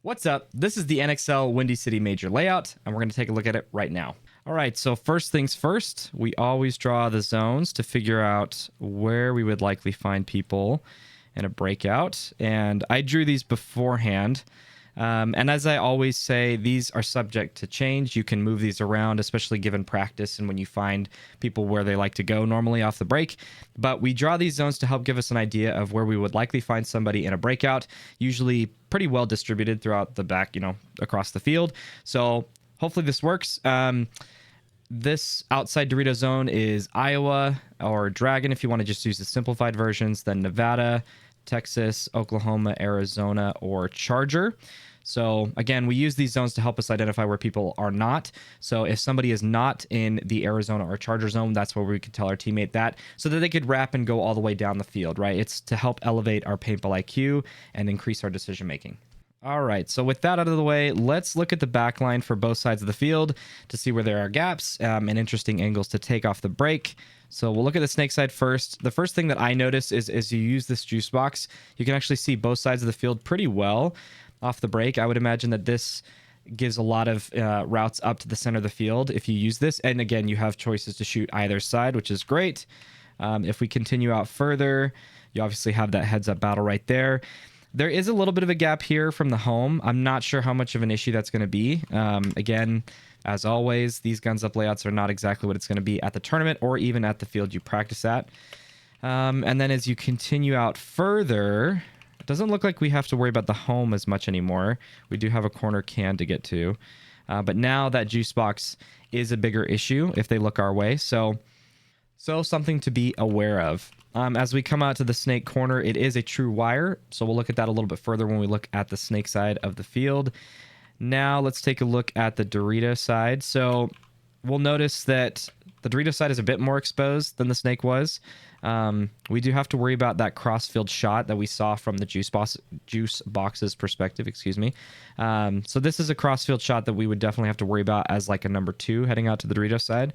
What's up? This is the NXL Windy City Major layout, and we're going to take a look at it right now. All right, so first things first, we always draw the zones to figure out where we would likely find people in a breakout, and I drew these beforehand. And as I always say, these are subject to change. You can move these around, especially given practice and when you find people where they like to go normally off the break. But we draw these zones to help give us an idea of where we would likely find somebody in a breakout, usually pretty well distributed throughout the back, across the field. So hopefully this works. This outside Dorito zone is Iowa or Dragon if you want to just use the simplified versions, then Nevada, Texas, Oklahoma, Arizona, or Charger. So again, we use these zones to help us identify where people are not. So if somebody is not in the Arizona or Charger zone, that's where we could tell our teammate that so that they could wrap and go all the way down the field, right? It's to help elevate our paintball IQ and increase our decision making. All right, so with that out of the way, let's look at the back line for both sides of the field to see where there are gaps and interesting angles to take off the break. So we'll look at the snake side first. The first thing that I notice is as you use this juice box, you can actually see both sides of the field pretty well off the break. I would imagine that this gives a lot of routes up to the center of the field if you use this. And again, you have choices to shoot either side, which is great. If we continue out further, you obviously have that heads up battle right there. There is a little bit of a gap here from the home. I'm not sure how much of an issue that's going to be. Again, as always, these guns up layouts are not exactly what it's going to be at the tournament or even at the field you practice at. And then as you continue out further, it doesn't look like we have to worry about the home as much anymore. We do have a corner can to get to. But now that juice box is a bigger issue if they look our way. So something to be aware of. As we come out to the snake corner, it is a true wire. So we'll look at that a little bit further when we look at the snake side of the field. Now let's take a look at the Dorito side. So we'll notice that the Dorito side is a bit more exposed than the snake was. We do have to worry about that cross-field shot that we saw from the juice box's perspective, excuse me. So this is a cross-field shot that we would definitely have to worry about as like a number 2 heading out to the Dorito side.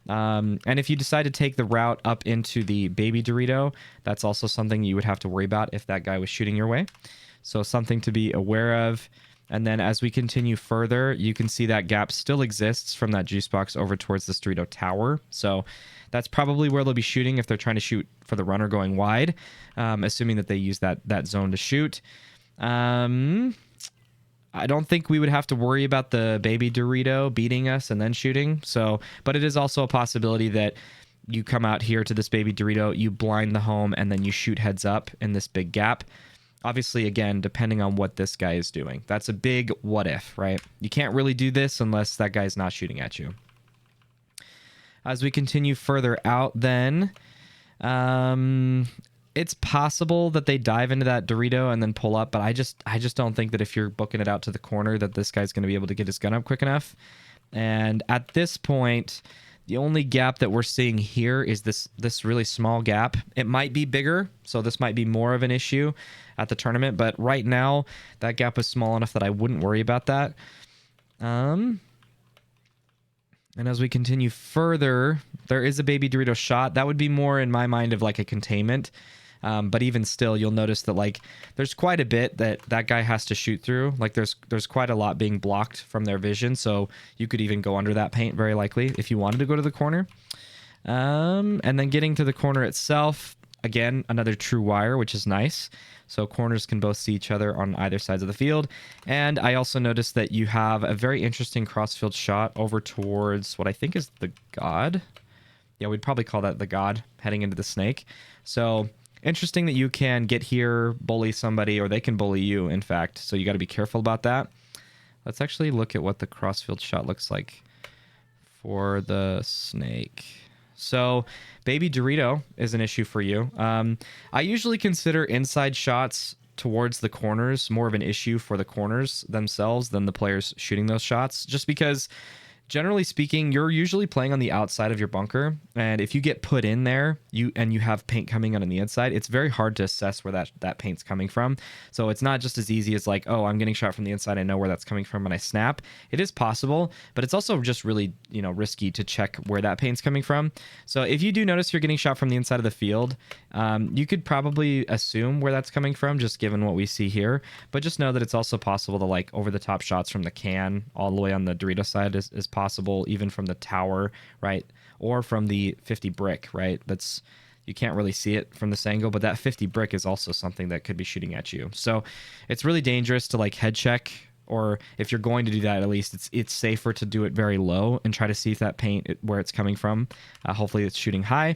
And if you decide to take the route up into the baby Dorito, that's also something you would have to worry about if that guy was shooting your way. So something to be aware of. And then as we continue further, you can see that gap still exists from that juice box over towards the Dorito tower. So that's probably where they'll be shooting if they're trying to shoot for the runner going wide, assuming that they use that zone to shoot. I don't think we would have to worry about the baby Dorito beating us and then shooting. But it is also a possibility that you come out here to this baby Dorito, you blind the home, and then you shoot heads up in this big gap. Obviously, again, depending on what this guy is doing. That's a big what if, right? You can't really do this unless that guy's not shooting at you. As we continue further out then, it's possible that they dive into that Dorito and then pull up, but I just don't think that if you're booking it out to the corner that this guy's going to be able to get his gun up quick enough. And at this point, the only gap that we're seeing here is this really small gap. It might be bigger, so this might be more of an issue at the tournament, but right now that gap is small enough that I wouldn't worry about that. And as we continue further, there is a baby Dorito shot. That would be more in my mind of like a containment. But even still, you'll notice that like there's quite a bit that guy has to shoot through. Like there's quite a lot being blocked from their vision. So you could even go under that paint very likely if you wanted to go to the corner. And then getting to the corner itself, again, another true wire, which is nice. So corners can both see each other on either sides of the field. And I also noticed that you have a very interesting crossfield shot over towards what I think is the God. Yeah, we'd probably call that the God heading into the snake. So interesting that you can get here, bully somebody, or they can bully you, in fact. So you got to be careful about that. Let's actually look at what the crossfield shot looks like for the snake. So baby Dorito is an issue for you. I usually consider inside shots towards the corners more of an issue for the corners themselves than the players shooting those shots, just because generally speaking, you're usually playing on the outside of your bunker, and if you get put in there, you have paint coming on the inside, it's very hard to assess where that paint's coming from. So it's not just as easy as like, oh, I'm getting shot from the inside, I know where that's coming from, and I snap. It is possible, but it's also just really, risky to check where that paint's coming from. So if you do notice you're getting shot from the inside of the field, you could probably assume where that's coming from, just given what we see here. But just know that it's also possible to like over the top shots from the can all the way on the Dorito side is possible, even from the tower, right? Or from the 50 brick, right? You can't really see it from this angle, but that 50 brick is also something that could be shooting at you. So it's really dangerous to like head check, or if you're going to do that, at least it's safer to do it very low and try to see if that paint, where it's coming from. Hopefully it's shooting high.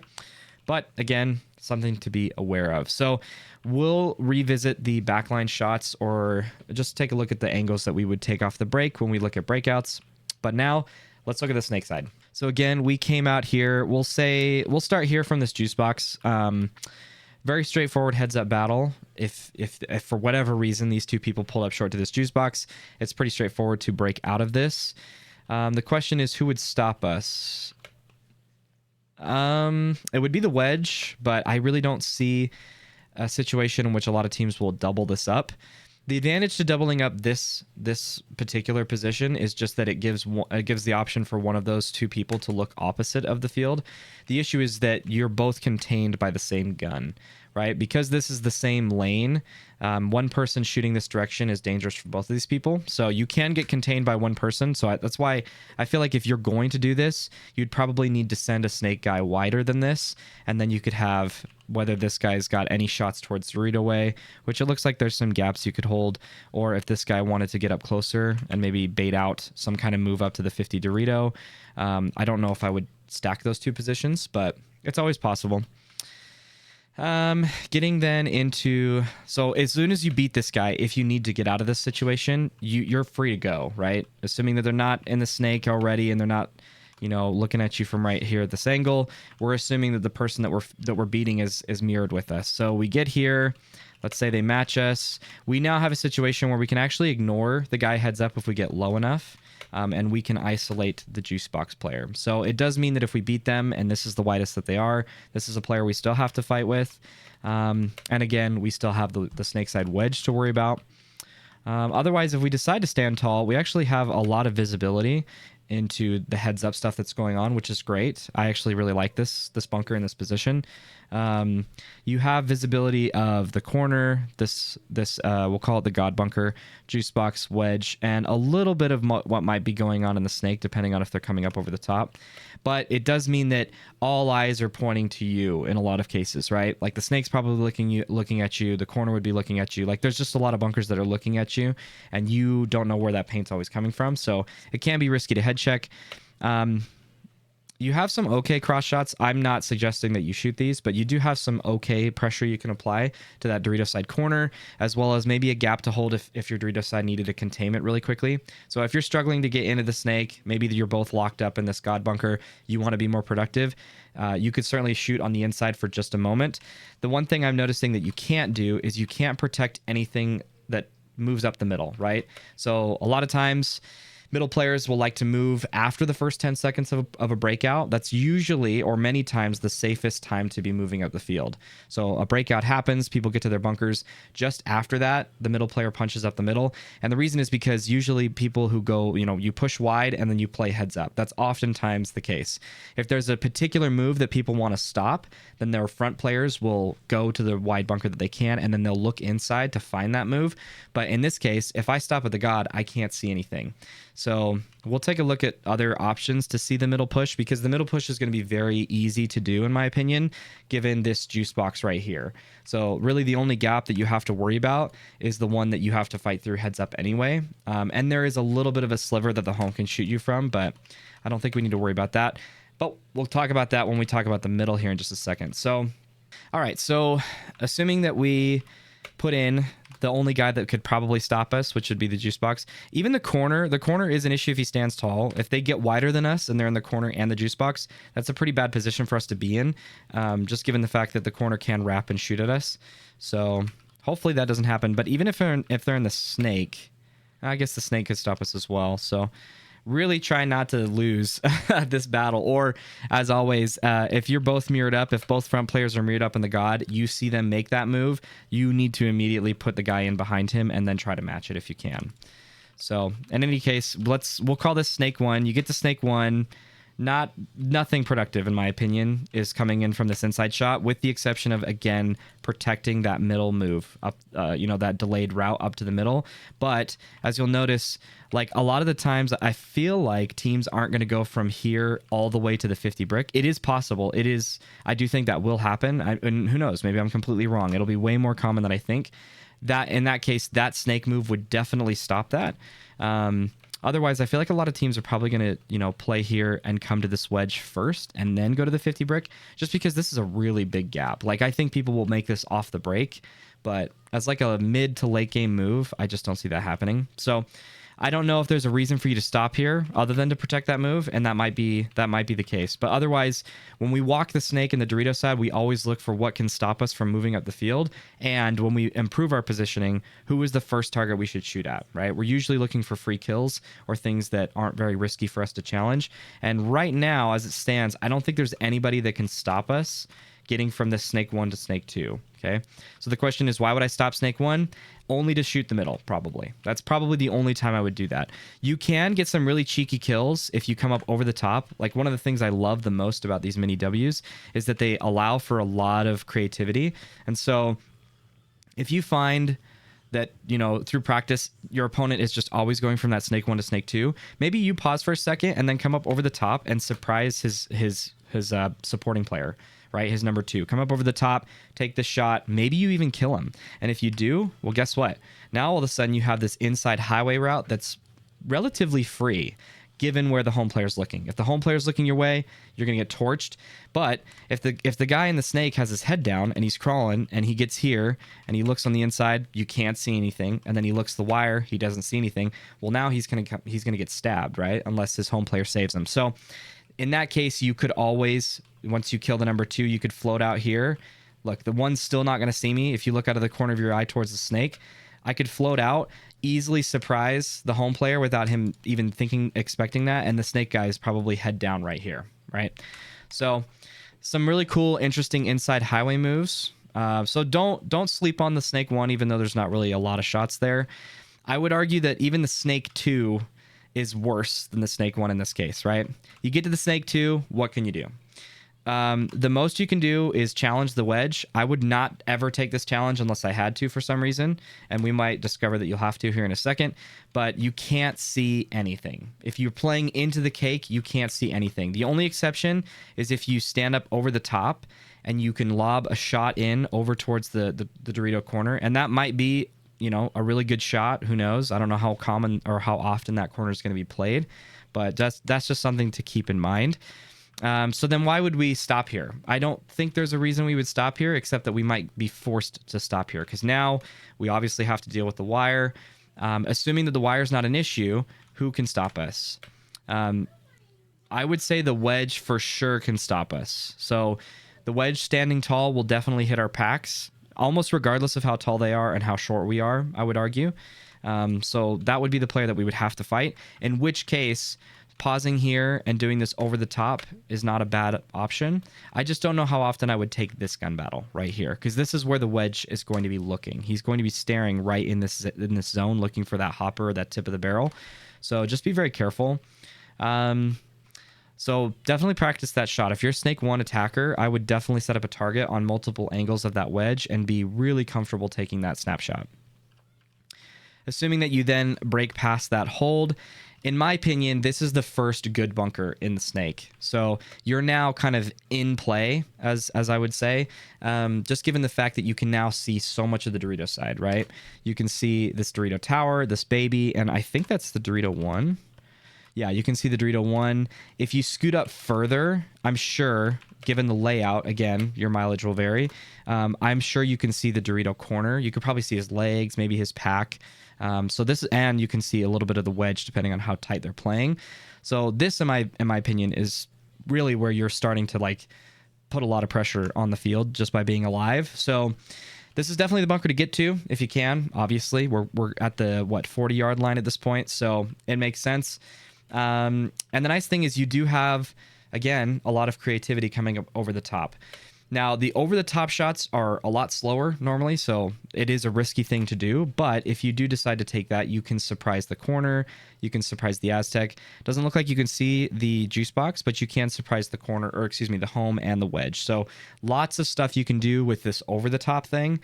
But again, something to be aware of. So we'll revisit the backline shots, or just take a look at the angles that we would take off the break when we look at breakouts. But now let's look at the snake side. So again, we came out here. We'll start here from this juice box. Very straightforward heads up battle. If for whatever reason these two people pulled up short to this juice box, it's pretty straightforward to break out of this. The question is, who would stop us? It would be the wedge, but I really don't see a situation in which a lot of teams will double this up. The advantage to doubling up this particular position is just that it gives the option for one of those two people to look opposite of the field. The issue is that you're both contained by the same gun, right? Because this is the same lane, one person shooting this direction is dangerous for both of these people. So you can get contained by one person. So that's why I feel like if you're going to do this, you'd probably need to send a snake guy wider than this. And then you could have whether this guy's got any shots towards Dorito way, which it looks like there's some gaps you could hold, or if this guy wanted to get up closer and maybe bait out some kind of move up to the 50 Dorito. I don't know if I would stack those two positions, but it's always possible. Getting then into, so as soon as you beat this guy, if you need to get out of this situation, you're free to go, right? Assuming that they're not in the snake already and they're not, looking at you from right here at this angle, we're assuming that the person that we're beating is mirrored with us. So we get here, let's say they match us. We now have a situation where we can actually ignore the guy heads up if we get low enough. And we can isolate the juice box player. So it does mean that if we beat them, and this is the widest that they are, this is a player we still have to fight with. And again, we still have the snake side wedge to worry about. Otherwise, if we decide to stand tall, we actually have a lot of visibility into the heads up stuff that's going on, which is great. I actually really like this bunker in this position. You have visibility of the corner, this we'll call it the God bunker, juice box, wedge, and a little bit of what might be going on in the snake, depending on if they're coming up over the top. But it does mean that all eyes are pointing to you in a lot of cases, right? Like the snake's probably looking at you, the corner would be looking at you. Like there's just a lot of bunkers that are looking at you, and you don't know where that paint's always coming from. So it can be risky to head check. You have some okay cross shots. I'm not suggesting that you shoot these, but you do have some okay pressure you can apply to that Dorito side corner, as well as maybe a gap to hold if your Dorito side needed a containment really quickly. So if you're struggling to get into the snake, maybe you're both locked up in this God bunker, you want to be more productive, you could certainly shoot on the inside for just a moment. The one thing I'm noticing that you can't do is you can't protect anything that moves up the middle, right? So a lot of times middle players will like to move after the first 10 seconds of a breakout. That's usually, or many times, the safest time to be moving up the field. So a breakout happens, people get to their bunkers. Just after that, the middle player punches up the middle. And the reason is because usually people who go, you push wide and then you play heads up. That's oftentimes the case. If there's a particular move that people want to stop, then their front players will go to the wide bunker that they can, and then they'll look inside to find that move. But in this case, if I stop at the God, I can't see anything. So we'll take a look at other options to see the middle push, because the middle push is going to be very easy to do, in my opinion, given this juice box right here. So really the only gap that you have to worry about is the one that you have to fight through heads up anyway. And there is a little bit of a sliver that the home can shoot you from, but I don't think we need to worry about that. But we'll talk about that when we talk about the middle here in just a second. So, all right. So assuming that we put in the only guy that could probably stop us, which would be the juice box. Even the corner is an issue if he stands tall. If they get wider than us and they're in the corner and the juice box, that's a pretty bad position for us to be in, just given the fact that the corner can wrap and shoot at us. So hopefully that doesn't happen. But even if they're in the snake, I guess the snake could stop us as well. So really try not to lose this battle. Or as always, if you're both mirrored up, if both front players are mirrored up in the god, you see them make that move, you need to immediately put the guy in behind him and then try to match it if you can. So in any case, we'll call this snake 1. You get to snake 1. Nothing productive, in my opinion, is coming in from this inside shot, with the exception of, again, protecting that middle move up, that delayed route up to the middle. But as you'll notice, like a lot of the times, I feel like teams aren't going to go from here all the way to the 50 brick. It is possible. I do think that will happen. And who knows? Maybe I'm completely wrong. It'll be way more common than I think. That in that case, that snake move would definitely stop that. Otherwise, I feel like a lot of teams are probably going to, play here and come to this wedge first and then go to the 50 brick, just because this is a really big gap. Like, I think people will make this off the break, but as like a mid to late game move, I just don't see that happening. So I don't know if there's a reason for you to stop here other than to protect that move, and that might be the case. But otherwise, when we walk the snake in the Dorito side, we always look for what can stop us from moving up the field. And when we improve our positioning, who is the first target we should shoot at, right? We're usually looking for free kills or things that aren't very risky for us to challenge. And right now, as it stands, I don't think there's anybody that can stop us getting from this snake 1 to snake 2. Okay, so the question is, why would I stop snake 1? Only to shoot the middle, probably. That's probably the only time I would do that. You can get some really cheeky kills if you come up over the top. Like, one of the things I love the most about these mini Ws is that they allow for a lot of creativity. And so if you find that, through practice, your opponent is just always going from that snake 1 to snake 2, maybe you pause for a second and then come up over the top and surprise his supporting player, right? His number 2. Come up over the top, take the shot. Maybe you even kill him. And if you do, well, guess what? Now all of a sudden you have this inside highway route that's relatively free, given where the home player's looking. If the home player's looking your way, you're going to get torched. But if the guy in the snake has his head down and he's crawling and he gets here and he looks on the inside, you can't see anything. And then he looks the wire, he doesn't see anything. Well, now he's going to get stabbed, right? Unless his home player saves him. So in that case, you could always, once you kill the number 2, you could float out here. Look, the 1's still not going to see me. If you look out of the corner of your eye towards the snake, I could float out, easily surprise the home player without him even expecting that, and the snake guy is probably head down right here, right? So some really cool, interesting inside highway moves. So don't sleep on the snake 1, even though there's not really a lot of shots there. I would argue that even the snake 2 is worse than the snake 1 in this case, right? You get to the snake 2, what can you do? The most you can do is challenge the wedge. I would not ever take this challenge unless I had to for some reason, and we might discover that you'll have to here in a second, but you can't see anything. If you're playing into the cake, you can't see anything. The only exception is if you stand up over the top and you can lob a shot in over towards the Dorito corner, and that might be a really good shot. Who knows? I don't know how common or how often that corner is going to be played, but that's just something to keep in mind. So then why would we stop here? I don't think there's a reason we would stop here, except that we might be forced to stop here, because now we obviously have to deal with the wire. Assuming that the wire is not an issue, who can stop us? I would say the wedge for sure can stop us. So the wedge standing tall will definitely hit our packs, almost regardless of how tall they are and how short we are, I would argue. So that would be the player that we would have to fight, in which case pausing here and doing this over the top is not a bad option. I just don't know how often I would take this gun battle right here, because this is where the wedge is going to be looking. He's going to be staring right in this zone, looking for that hopper or that tip of the barrel. So just be very careful. So definitely practice that shot. If you're a snake 1 attacker, I would definitely set up a target on multiple angles of that wedge and be really comfortable taking that snapshot. Assuming that you then break past that hold, in my opinion, this is the first good bunker in the snake. So you're now kind of in play, as I would say, just given the fact that you can now see so much of the Dorito side, right? You can see this Dorito tower, this baby, and I think that's the Dorito 1. Yeah, you can see the Dorito 1. If you scoot up further, I'm sure, given the layout, again, your mileage will vary, I'm sure you can see the Dorito corner. You could probably see his legs, maybe his pack. So this, and you can see a little bit of the wedge depending on how tight they're playing. So this, in my opinion, is really where you're starting to like put a lot of pressure on the field just by being alive. So this is definitely the bunker to get to if you can. Obviously, we're at the 40-yard line at this point, so it makes sense. And the nice thing is you do have, again, a lot of creativity coming up over the top. Now, the over-the-top shots are a lot slower normally, so it is a risky thing to do. But if you do decide to take that, you can surprise the corner. You can surprise the Aztec. Doesn't look like you can see the juice box, but you can surprise the corner, or excuse me, the home and the wedge. So lots of stuff you can do with this over-the-top thing.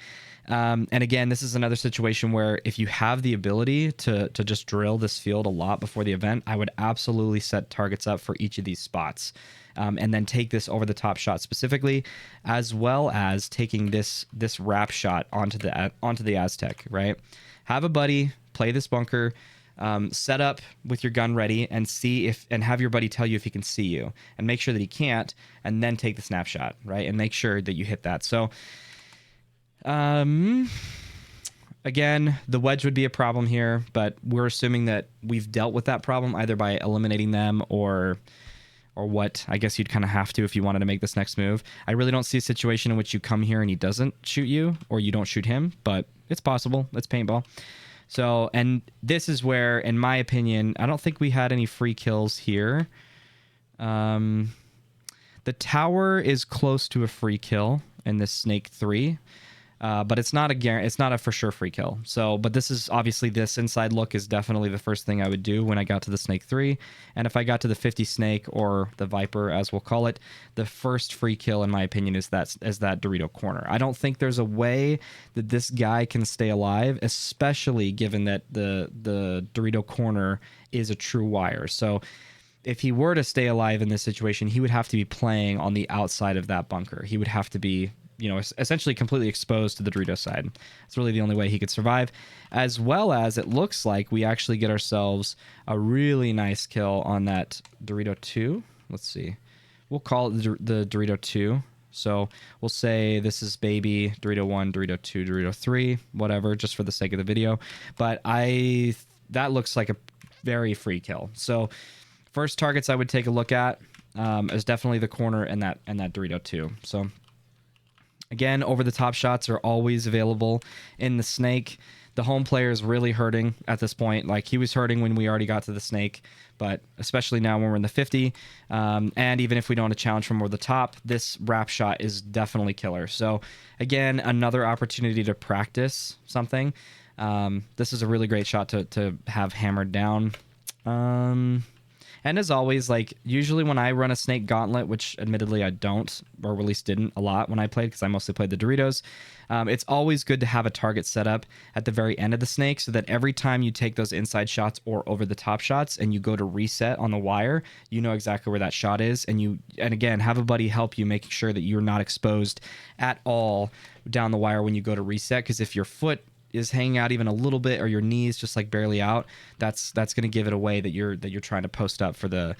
And again, this is another situation where if you have the ability to just drill this field a lot before the event, I would absolutely set targets up for each of these spots. And then take this over the top shot specifically, as well as taking this wrap shot onto the Aztec, right? Have a buddy play this bunker, set up with your gun ready, and have your buddy tell you if he can see you, and make sure that he can't, and then take the snapshot, right? And make sure that you hit that. So, again, the wedge would be a problem here, but we're assuming that we've dealt with that problem either by eliminating them or what I guess you'd kind of have to if you wanted to make this next move. I really don't see a situation in which you come here and he doesn't shoot you, or you don't shoot him, but it's possible. It's paintball. So, and this is where, in my opinion, I don't think we had any free kills here. The tower is close to a free kill in this Snake 3. But it's not a for sure free kill. So, but this is obviously, this inside look is definitely the first thing I would do when I got to the Snake 3. And if I got to the 50 Snake, or the Viper as we'll call it, the first free kill in my opinion is that Dorito corner. I don't think there's a way that this guy can stay alive, especially given that the Dorito corner is a true wire. So if he were to stay alive in this situation, he would have to be playing on the outside of that bunker. He would have to be, essentially completely exposed to the Dorito side. It's really the only way he could survive. As well as it looks like we actually get ourselves a really nice kill on that Dorito 2. Let's see. We'll call it the Dorito 2. So we'll say this is baby Dorito 1, Dorito 2, Dorito 3, whatever, just for the sake of the video. But that looks like a very free kill. So first targets I would take a look at is definitely the corner and that Dorito 2. So again, over-the-top shots are always available in the Snake. The home player is really hurting at this point. Like, he was hurting when we already got to the Snake, but especially now when we're in the 50. And even if we don't want to challenge from over the top, this wrap shot is definitely killer. So, again, another opportunity to practice something. This is a really great shot to have hammered down. And as always, like, usually when I run a Snake Gauntlet, which admittedly I don't, or at least didn't a lot when I played, because I mostly played the Doritos, it's always good to have a target set up at the very end of the Snake, so that every time you take those inside shots or over-the-top shots and you go to reset on the wire, you know exactly where that shot is. And again, have a buddy help you, making sure that you're not exposed at all down the wire when you go to reset, because if your foot is hanging out even a little bit, or your knees just like barely out, that's going to give it away that you're trying to post up for the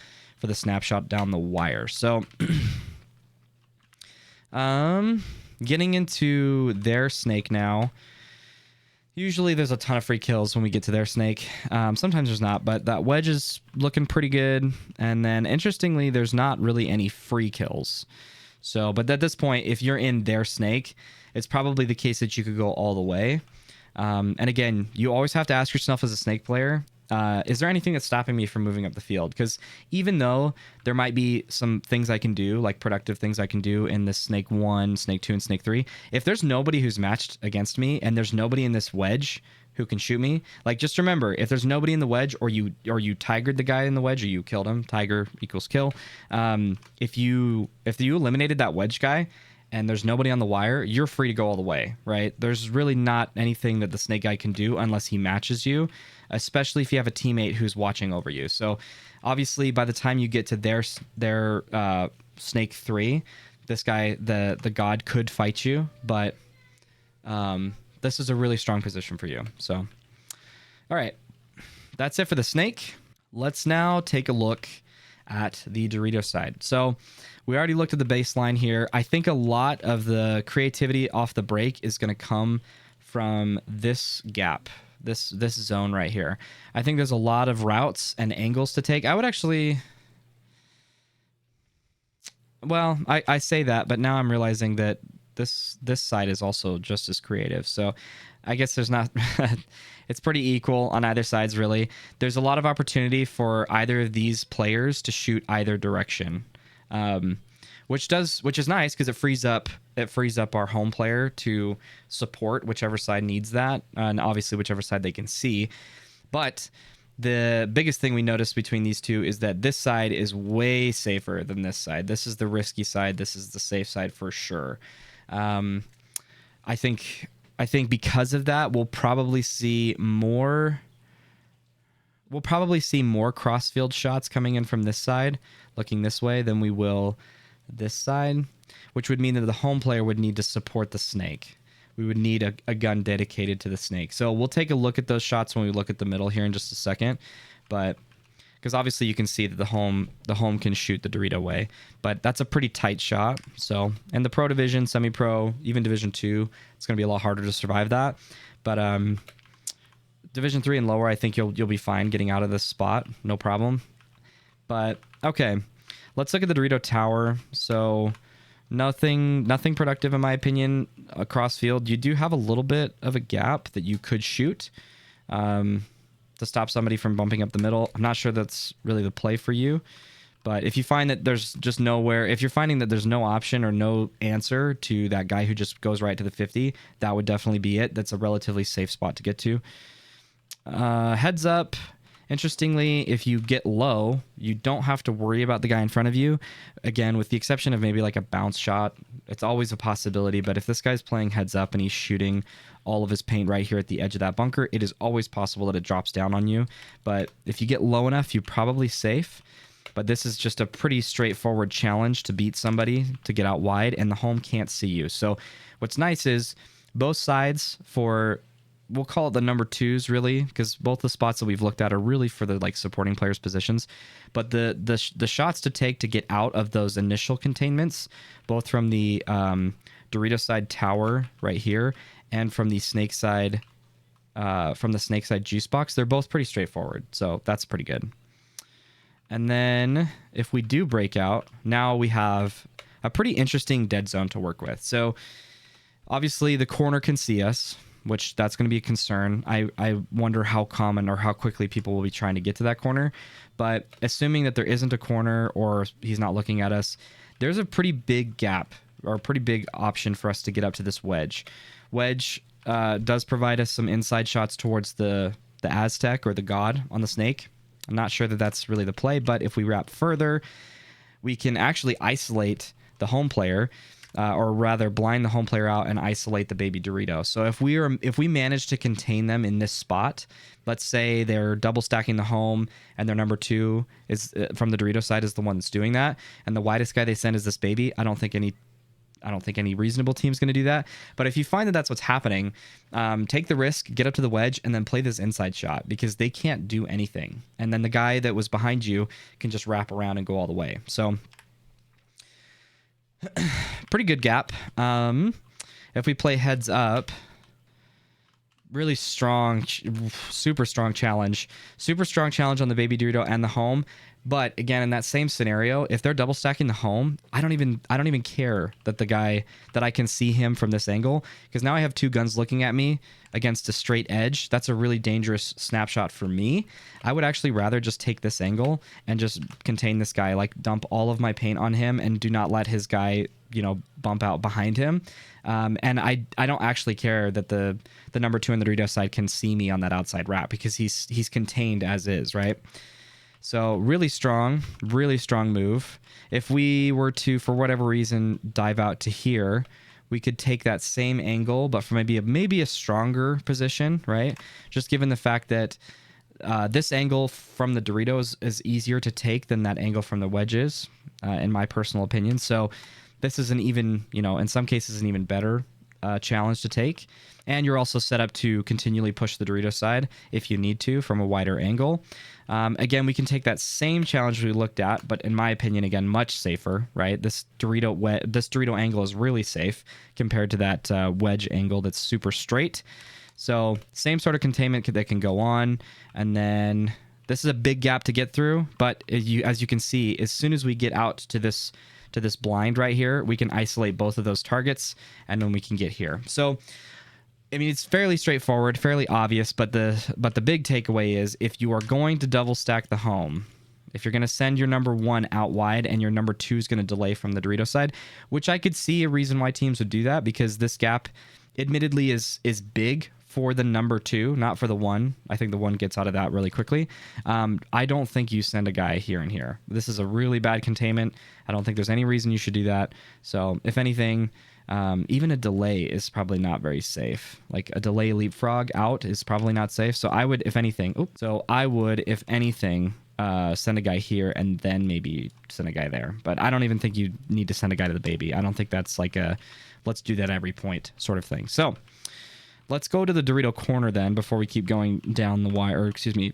snapshot down the wire. So getting into their Snake now, usually there's a ton of free kills when we get to their Snake. Sometimes there's not, but that wedge is looking pretty good. And then interestingly, there's not really any free kills. So, but at this point, if you're in their Snake, it's probably the case that you could go all the way. And again, you always have to ask yourself as a Snake player, is there anything that's stopping me from moving up the field? Because even though there might be some things I can do, like productive things I can do in this Snake 1, Snake 2, and Snake 3, if there's nobody who's matched against me and there's nobody in this wedge who can shoot me, like, just remember, if there's nobody in the wedge, or you tigered the guy in the wedge, or you killed him, tiger equals kill. If you eliminated that wedge guy, and there's nobody on the wire, you're free to go all the way, right? There's really not anything that the Snake guy can do unless he matches you, especially if you have a teammate who's watching over you. So obviously, by the time you get to their Snake 3, this guy, the god, could fight you, but this is a really strong position for you. So, all right, that's it for the Snake. Let's now take a look at the Dorito side. So we already looked at the baseline here. I think a lot of the creativity off the break is going to come from this gap, this zone right here. I think there's a lot of routes and angles to take. I would actually, well, I say that, but now I'm realizing that this side is also just as creative. So I guess there's not. It's pretty equal on either sides, really. There's a lot of opportunity for either of these players to shoot either direction, which is nice because it frees up our home player to support whichever side needs that, and obviously whichever side they can see. But the biggest thing we notice between these two is that this side is way safer than this side. This is the risky side. This is the safe side for sure. I think because of that, we'll probably see more crossfield shots coming in from this side, looking this way, than we will this side, which would mean that the home player would need to support the snake. We would need a gun dedicated to the snake. So we'll take a look at those shots when we look at the middle here in just a second, but because obviously you can see that the home can shoot the Dorito way, but that's a pretty tight shot. So, and the pro division, semi-pro, even division 2, it's going to be a lot harder to survive that. But division 3 and lower, I think you'll be fine getting out of this spot, no problem. But okay, let's look at the Dorito tower. So nothing productive in my opinion across field. You do have a little bit of a gap that you could shoot to stop somebody from bumping up the middle. I'm not sure that's really the play for you, but if you find that there's just nowhere, if you're finding that there's no option or no answer to that guy who just goes right to the 50, that would definitely be it. That's a relatively safe spot to get to. Heads up, interestingly, if you get low, you don't have to worry about the guy in front of you. Again, with the exception of maybe like a bounce shot, it's always a possibility. But if this guy's playing heads up and he's shooting all of his paint right here at the edge of that bunker, it is always possible that it drops down on you. But if you get low enough, you're probably safe. But this is just a pretty straightforward challenge to beat somebody, to get out wide, and the home can't see you. So what's nice is both sides for, we'll call it the number 2s really, because both the spots that we've looked at are really for the like supporting players' positions. But the shots to take to get out of those initial containments, both from the Dorito side tower right here and from the snake side juice box, they're both pretty straightforward. So that's pretty good. And then if we do break out, now we have a pretty interesting dead zone to work with. So obviously the corner can see us, which that's going to be a concern. I wonder how common or how quickly people will be trying to get to that corner. But assuming that there isn't a corner or he's not looking at us, there's a pretty big gap or a pretty big option for us to get up to this wedge. Wedge does provide us some inside shots towards the Aztec or the god on the snake. I'm not sure that that's really the play, but if we wrap further, we can actually isolate the home player, or rather blind the home player out and isolate the baby Dorito. So if we manage to contain them in this spot, let's say they're double stacking the home and their number 2 is from the Dorito side is the one that's doing that, and the widest guy they send is this baby, I don't think any reasonable team is going to do that. But if you find that that's what's happening, take the risk, get up to the wedge, and then play this inside shot, because they can't do anything. And then the guy that was behind you can just wrap around and go all the way. So pretty good gap. If we play heads up, really strong, super strong challenge on the baby Dorito and the home. But again, in that same scenario, if they're double stacking the home, I don't even care that the guy that I can see him from this angle, because now I have 2 guns looking at me against a straight edge. That's a really dangerous snapshot for me. I would actually rather just take this angle and just contain this guy, like dump all of my paint on him and do not let his guy, bump out behind him. And I don't actually care that the number 2 on the Dorito side can see me on that outside wrap, because he's contained as is, right? So really strong move. If we were to, for whatever reason, dive out to here, we could take that same angle, but from maybe a stronger position, right? Just given the fact that this angle from the Doritos is easier to take than that angle from the wedges, in my personal opinion. So this is an even, in some cases, an even better challenge to take. And you're also set up to continually push the Dorito side if you need to from a wider angle. Again, we can take that same challenge we looked at, but in my opinion, again, much safer, right? This Dorito angle is really safe compared to that wedge angle that's super straight. So same sort of containment that can go on. And then this is a big gap to get through, but as you can see, as soon as we get out to this blind right here, we can isolate both of those targets, and then we can get here. So I mean, it's fairly straightforward, fairly obvious, but the big takeaway is if you are going to double stack the home, if you're going to send your number 1 out wide and your number 2 is going to delay from the Dorito side, which I could see a reason why teams would do that, because this gap admittedly is big for the number 2, not for the 1. I think the 1 gets out of that really quickly. I don't think you send a guy here and here. This is a really bad containment. I don't think there's any reason you should do that. So if anything, even a delay is probably not very safe. Like a delay leapfrog out is probably not safe. So I would, if anything, send a guy here and then maybe send a guy there. But I don't even think you need to send a guy to the baby. I don't think that's like a let's do that every point sort of thing. So let's go to the Dorito corner then before we keep going down the wire, or excuse me,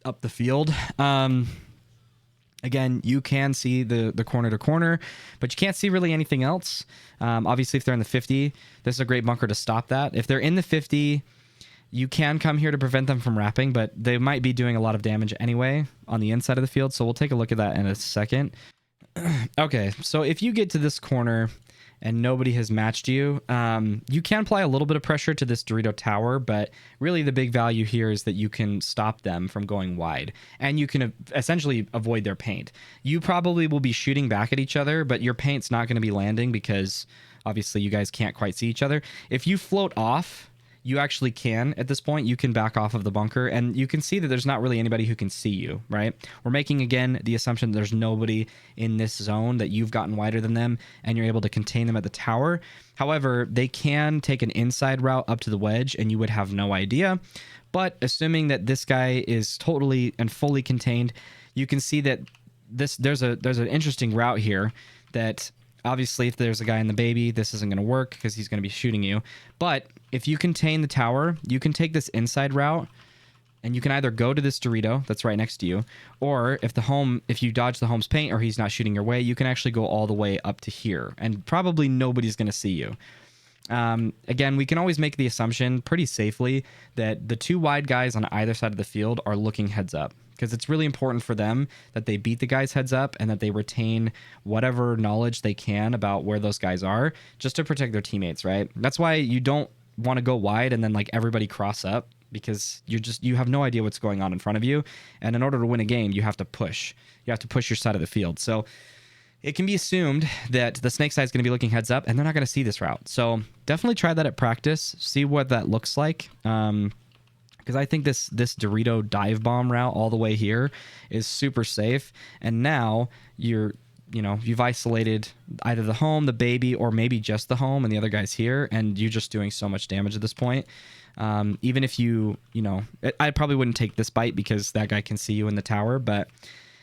up the field. Again, you can see the corner to corner, but you can't see really anything else. Obviously, if they're in the 50, this is a great bunker to stop that. If they're in the 50, you can come here to prevent them from wrapping, but they might be doing a lot of damage anyway on the inside of the field, so we'll take a look at that in a second. Okay, so if you get to this corner and nobody has matched you, you can apply a little bit of pressure to this Dorito tower, but really the big value here is that you can stop them from going wide, and you can essentially avoid their paint. You probably will be shooting back at each other, but your paint's not going to be landing because obviously you guys can't quite see each other. If you float off, you actually can, at this point, you can back off of the bunker, and you can see that there's not really anybody who can see you, right? We're making, again, the assumption that there's nobody in this zone, that you've gotten wider than them, and you're able to contain them at the tower. However, they can take an inside route up to the wedge, and you would have no idea. But assuming that this guy is totally and fully contained, you can see that there's an interesting route here that... Obviously, if there's a guy in the baby, this isn't going to work because he's going to be shooting you. But if you contain the tower, you can take this inside route, and you can either go to this Dorito that's right next to you, or if you dodge the home's paint or he's not shooting your way, you can actually go all the way up to here, and probably nobody's going to see you. Again, we can always make the assumption pretty safely that the 2 wide guys on either side of the field are looking heads up, because it's really important for them that they beat the guys heads up and that they retain whatever knowledge they can about where those guys are, just to protect their teammates, right? That's why you don't want to go wide and then like everybody cross up, because you have no idea what's going on in front of you. And in order to win a game, you have to push. You have to push your side of the field. So it can be assumed that the snake side is going to be looking heads up, and they're not going to see this route. So definitely try that at practice. See what that looks like. Because I think this Dorito dive bomb route all the way here is super safe. And now you've isolated either the home, the baby, or maybe just the home, and the other guy's here, and you're just doing so much damage at this point. Even if I probably wouldn't take this bite because that guy can see you in the tower, but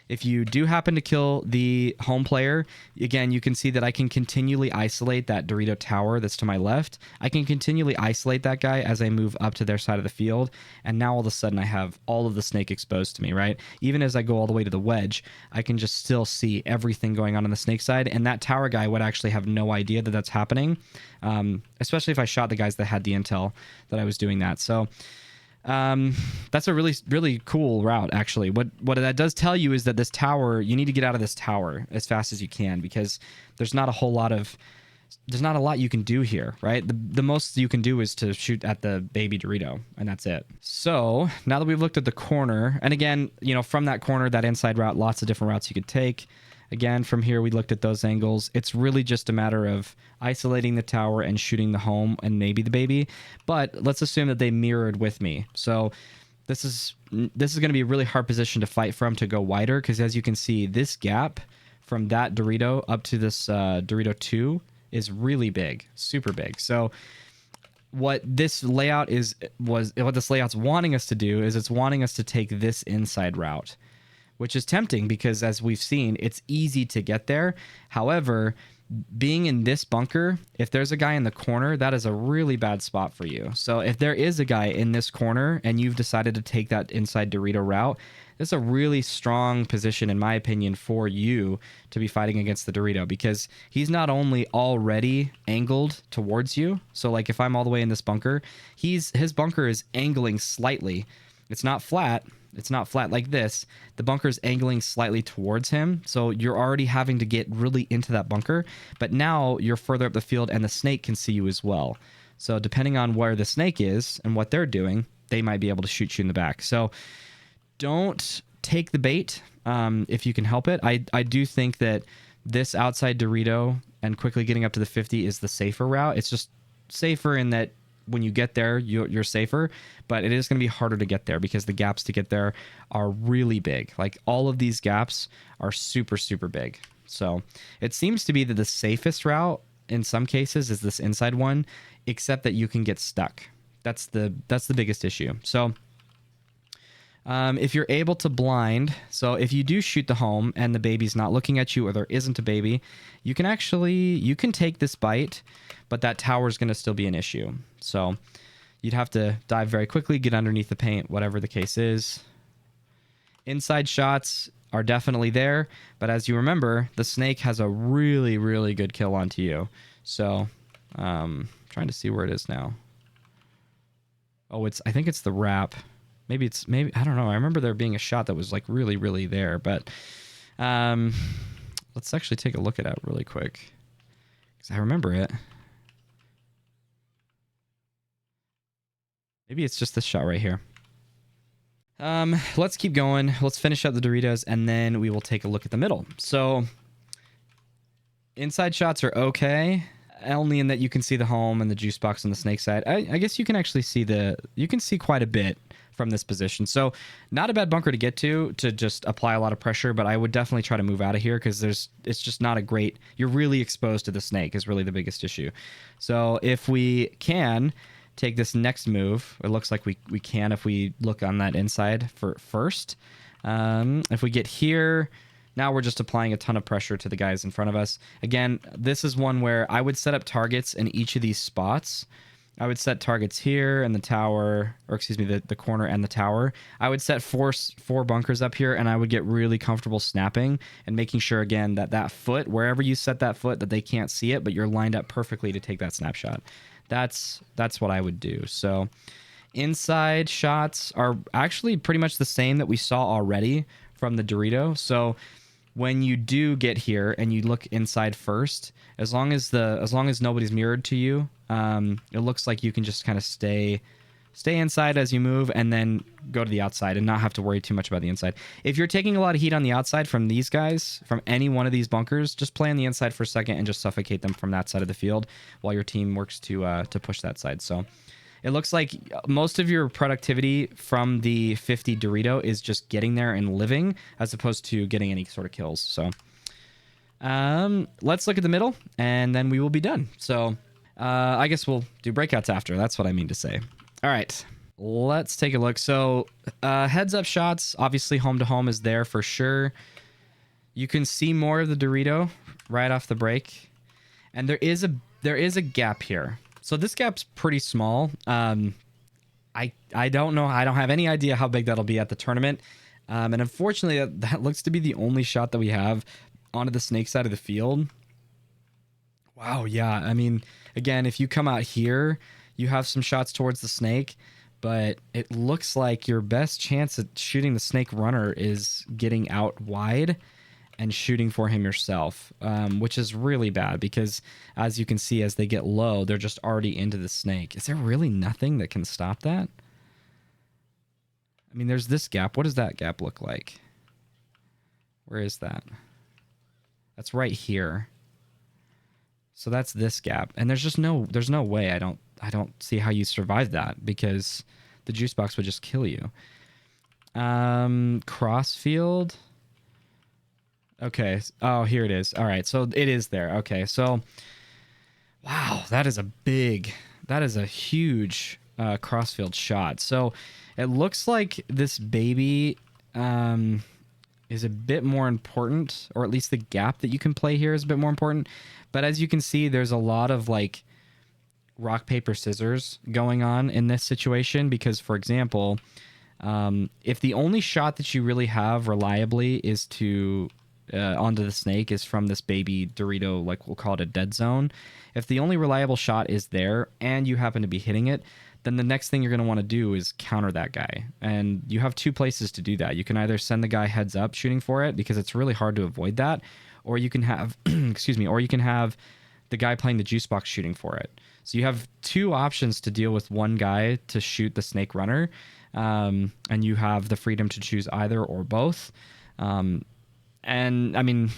if you do happen to kill the home player, again, you can see that I can continually isolate that Dorito tower that's to my left. I can continually isolate that guy as I move up to their side of the field, and now all of a sudden I have all of the snake exposed to me, right? Even as I go all the way to the wedge, I can just still see everything going on the snake side, and that tower guy would actually have no idea that that's happening, especially if I shot the guys that had the intel that I was doing that. So that's a really, really cool route, actually. What that does tell you is that this tower, you need to get out of this tower as fast as you can, because there's not a lot you can do here, right? The most you can do is to shoot at the baby Dorito, and that's it. So now that we've looked at the corner, and again, from that corner, that inside route, lots of different routes you could take. Again, from here, we looked at those angles. It's really just a matter of isolating the tower and shooting the home and maybe the baby. But let's assume that they mirrored with me. So this is going to be a really hard position to fight from, to go wider, because as you can see, this gap from that Dorito up to this Dorito 2 is really big, super big. So what this layout's wanting us to do is it's wanting us to take this inside route, which is tempting because, as we've seen, it's easy to get there. However, being in this bunker, if there's a guy in the corner, that is a really bad spot for you. So if there is a guy in this corner and you've decided to take that inside Dorito route, it's a really strong position, in my opinion, for you to be fighting against the Dorito, because he's not only already angled towards you. So like if I'm all the way in this bunker, his bunker is angling slightly. It's not flat. It's not flat like this. The bunker's angling slightly towards him, so you're already having to get really into that bunker. But now you're further up the field, and the snake can see you as well. So depending on where the snake is and what they're doing, they might be able to shoot you in the back. So don't take the bait if you can help it. I do think that this outside Dorito and quickly getting up to the 50 is the safer route. It's just safer in that when you get there, you're safer, but it is going to be harder to get there because the gaps to get there are really big. Like all of these gaps are super, super big. So it seems to be that the safest route in some cases is this inside one, except that you can get stuck. That's the biggest issue. So if you're able to blind, so if you do shoot the home and the baby's not looking at you or there isn't a baby, you can take this bite, but that tower is going to still be an issue. So you'd have to dive very quickly, get underneath the paint, whatever the case is. Inside shots are definitely there, but as you remember, the snake has a really, really good kill onto you. So trying to see where it is now. Oh, I think it's the wrap. Maybe I don't know. I remember there being a shot that was like really, really there, but let's actually take a look at it really quick because I remember it. Maybe it's just this shot right here. Let's keep going. Let's finish up the Doritos and then we will take a look at the middle. So inside shots are okay. Only in that you can see the home and the juice box on the snake side. I guess you can actually see you can see quite a bit from this position. So not a bad bunker to get to just apply a lot of pressure, but I would definitely try to move out of here because it's just not a great, you're really exposed to the snake is really the biggest issue. So if we can take this next move, it looks like we can if we look on that inside first. If we get here, now we're just applying a ton of pressure to the guys in front of us. Again, this is one where I would set up targets in each of these spots. I would set targets here and the tower, or excuse me, the corner and the tower. I would set four bunkers up here, and I would get really comfortable snapping and making sure, again, that foot, wherever you set that foot, that they can't see it, but you're lined up perfectly to take that snapshot. That's what I would do. So inside shots are actually pretty much the same that we saw already from the Dorito. So when you do get here and you look inside first, as long as nobody's mirrored to you, it looks like you can just kind of stay inside as you move and then go to the outside and not have to worry too much about the inside. If you're taking a lot of heat on the outside from these guys, from any one of these bunkers, just play on the inside for a second and just suffocate them from that side of the field while your team works to push that side. So it looks like most of your productivity from the 50 Dorito is just getting there and living as opposed to getting any sort of kills. So let's look at the middle and then we will be done. So I guess we'll do breakouts after. That's what I mean to say. All right, let's take a look. So heads up shots, obviously home to home is there for sure. You can see more of the Dorito right off the break. And there is a gap here. So this gap's pretty small. I don't know. I don't have any idea how big that'll be at the tournament. And unfortunately, that looks to be the only shot that we have onto the snake side of the field. Wow, yeah. I mean, again, if you come out here, you have some shots towards the snake, but it looks like your best chance at shooting the snake runner is getting out wide and shooting for him yourself, which is really bad because as you can see, as they get low, they're just already into the snake. Is there really nothing that can stop that? I mean, there's this gap. What does that gap look like? Where is that? That's right here. So that's this gap. And there's no way. I don't see how you survive that because the juice box would just kill you. Crossfield. Okay. Oh, here it is. All right. So it is there. Okay. So, wow, that is a huge crossfield shot. So it looks like this baby is a bit more important, or at least the gap that you can play here is a bit more important. But as you can see, there's a lot of like rock, paper, scissors going on in this situation because, for example, if the only shot that you really have reliably is to onto the snake is from this baby Dorito, like we'll call it a dead zone. If the only reliable shot is there and you happen to be hitting it, then the next thing you're going to want to do is counter that guy. And you have two places to do that. You can either send the guy heads up shooting for it because it's really hard to avoid that, or you can have, excuse me, or you can have the guy playing the juice box shooting for it. So you have two options to deal with one guy to shoot the snake runner, and you have the freedom to choose either or both. And I mean,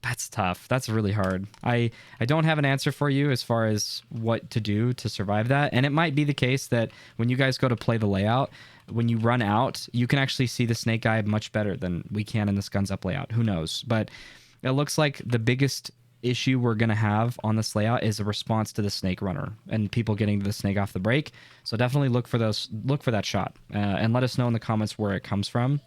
that's tough. That's really hard. I don't have an answer for you as far as what to do to survive that. And it might be the case that when you guys go to play the layout, when you run out, you can actually see the snake guy much better than we can in this guns up layout. Who knows? But it looks like the biggest issue we're going to have on this layout is a response to the snake runner and people getting the snake off the break. So definitely look for that shot, and let us know in the comments where it comes from.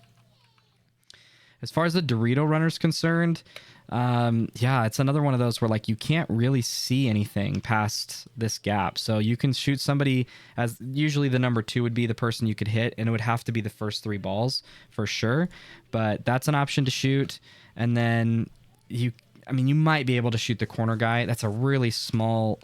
As far as the Dorito runner is concerned, yeah, it's another one of those where like you can't really see anything past this gap. So you can shoot somebody, as usually the number 2 would be the person you could hit, and it would have to be the first 3 balls for sure. But that's an option to shoot. And then you might be able to shoot the corner guy. That's a really small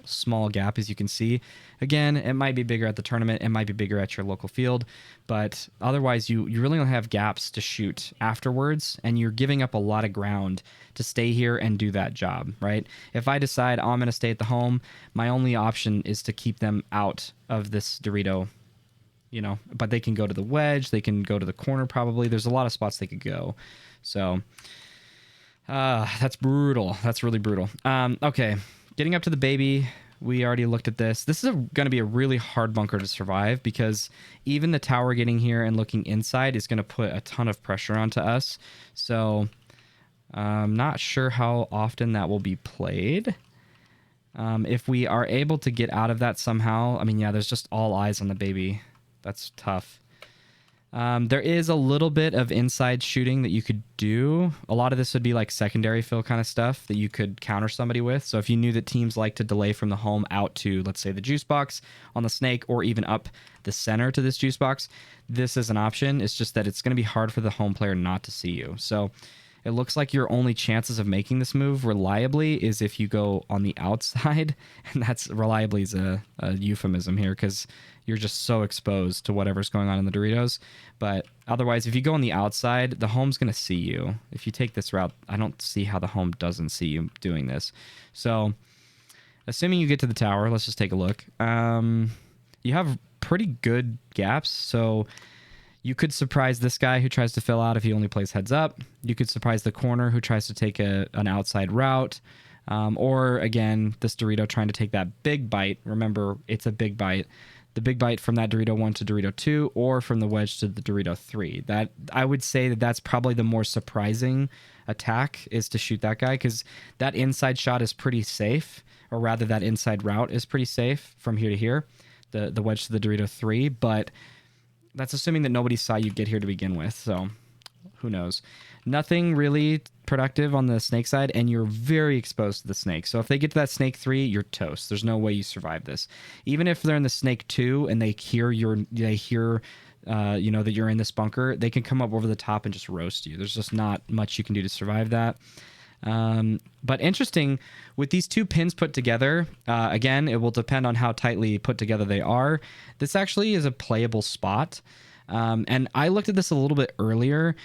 gap, as you can see. Again, it might be bigger at the tournament. It might be bigger at your local field. But otherwise, you really don't have gaps to shoot afterwards, and you're giving up a lot of ground to stay here and do that job, right? If I decide, oh, I'm going to stay at the home, my only option is to keep them out of this Dorito, but they can go to the wedge. They can go to the corner probably. There's a lot of spots they could go. So... that's brutal. That's really brutal. Okay, getting up to the baby. We already looked at this. This is going to be a really hard bunker to survive because even the tower getting here and looking inside is going to put a ton of pressure onto us. So I'm not sure how often that will be played. If we are able to get out of that somehow, I mean, yeah, there's just all eyes on the baby. That's tough. There is a little bit of inside shooting that you could do. A lot of this would be like secondary fill kind of stuff that you could counter somebody with. So if you knew that teams like to delay from the home out to, let's say, the juice box on the snake, or even up the center to this juice box, this is an option. It's just that it's going to be hard for the home player not to see you. So it looks like your only chances of making this move reliably is if you go on the outside. And that's reliably is a euphemism here because you're just so exposed to whatever's going on in the Doritos. But otherwise, if you go on the outside, the home's going to see you. If you take this route, I don't see how the home doesn't see you doing this. So assuming you get to the tower, let's just take a look. You have pretty good gaps. So you could surprise this guy who tries to fill out if he only plays heads up. You could surprise the corner who tries to take an outside route. Or again, this Dorito trying to take that big bite. Remember, it's a big bite. The big bite from that Dorito 1 to Dorito 2, or from the wedge to the Dorito 3. That I would say that's probably the more surprising attack, is to shoot that guy, because that inside shot is pretty safe, or rather that inside route is pretty safe from here to here, the wedge to the Dorito 3, but that's assuming that nobody saw you get here to begin with, so who knows. Nothing really productive on the snake side, and you're very exposed to the snake. So if they get to that snake 3, you're toast. There's no way you survive this. Even if they're in the snake 2 and they hear that you're in this bunker, they can come up over the top and just roast you. There's just not much you can do to survive that. But interesting, with these 2 pins put together, again, it will depend on how tightly put together they are. This actually is a playable spot. And I looked at this a little bit earlier.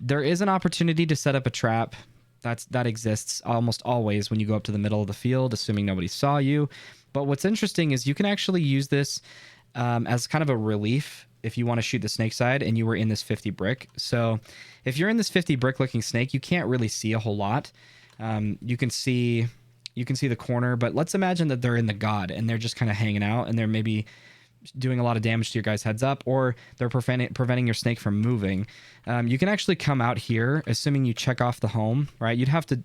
There is an opportunity to set up a trap. That exists almost always when you go up to the middle of the field, assuming nobody saw you. But what's interesting is you can actually use this as kind of a relief if you want to shoot the snake side and you were in this 50 brick. So if you're in this 50 brick looking snake, you can't really see a whole lot. You can see the corner, but let's imagine that they're in the god and they're just kind of hanging out and they're maybe doing a lot of damage to your guys' heads up, or they're preventing your snake from moving. You can actually come out here, assuming you check off the home, right? You have to